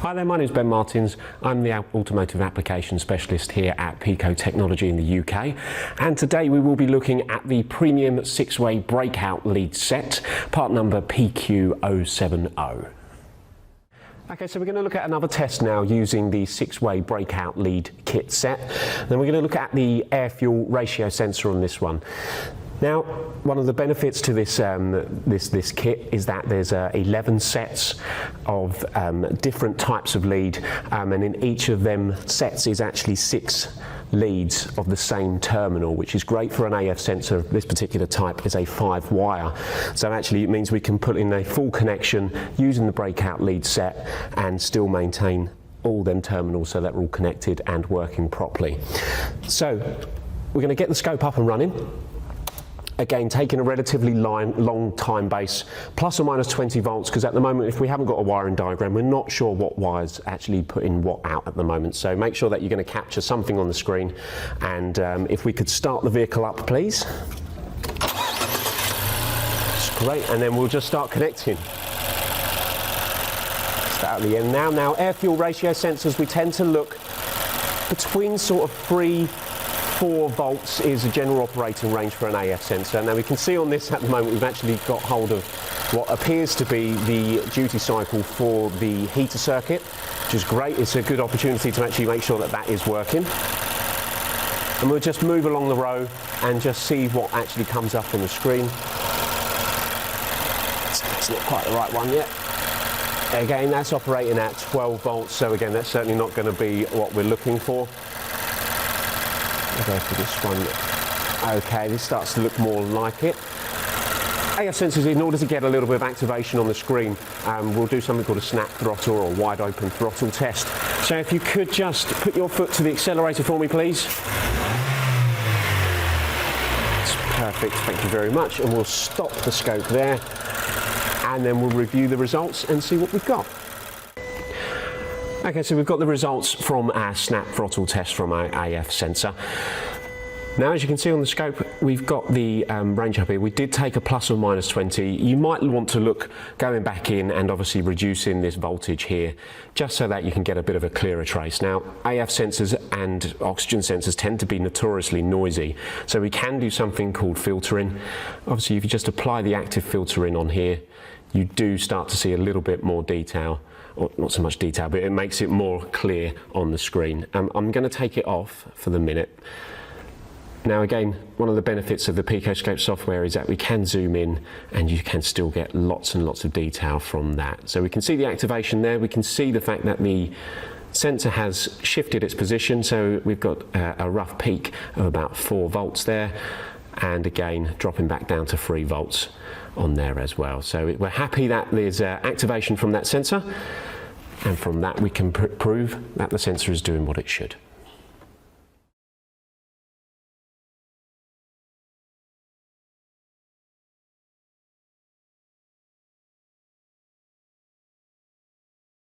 Hi there, my name is Ben Martins. I'm the Automotive Application Specialist here at Pico Technology in the UK. And today we will be looking at the premium 6-way breakout lead set, part number PQ070. Okay, so we're going to look at another test now using the 6-way breakout lead kit set. Then we're going to look at the air-fuel ratio sensor on this one. Now, one of the benefits to this this kit is that there's 11 sets of different types of lead, and in each of them sets is actually 6 leads of the same terminal, which is great for an AF sensor. This particular type is a 5-wire, so actually it means we can put in a full connection using the breakout lead set and still maintain all them terminals so that we're all connected and working properly. So we're going to get the scope up and running. Again, taking a relatively long time base, plus or minus 20 volts, because at the moment, if we haven't got a wiring diagram, we're not sure what wires actually putting what out at the moment. So make sure that you're going to capture something on the screen. And if we could start the vehicle up, please. That's great, and then we'll just start connecting. Start at the end now. Now, air-fuel ratio sensors, we tend to look between sort of 4 volts is a general operating range for an AF sensor. Now we can see on this at the moment we've actually got hold of what appears to be the duty cycle for the heater circuit, which is great. It's a good opportunity to actually make sure that that is working. And we'll just move along the row and just see what actually comes up on the screen. It's not quite the right one yet. Again, that's operating at 12 volts, so again that's certainly not going to be what we're looking for. I'll go for this one. Okay, this starts to look more like it. AF sensors, in order to get a little bit of activation on the screen, we'll do something called a snap throttle or a wide open throttle test. So if you could just put your foot to the accelerator for me, please. That's perfect, thank you very much. And we'll stop the scope there, and then we'll review the results and see what we've got. Okay, so we've got the results from our snap throttle test from our AF sensor. Now, as you can see on the scope, we've got the range up here. We did take a plus or minus 20. You might want to look going back in and obviously reducing this voltage here, just so that you can get a bit of a clearer trace. Now, AF sensors and oxygen sensors tend to be notoriously noisy, so we can do something called filtering. Obviously, if you just apply the active filtering on here, you do start to see a little bit more detail. Or not so much detail, but it makes it more clear on the screen. I'm going to take it off for the minute. Now again, one of the benefits of the PicoScope's software is that we can zoom in and you can still get lots and lots of detail from that. So we can see the activation there, we can see the fact that the sensor has shifted its position, so we've got a rough peak of about 4 volts there, and again dropping back down to 3 volts on there as well. So we're happy that there's activation from that sensor, and from that we can prove that the sensor is doing what it should.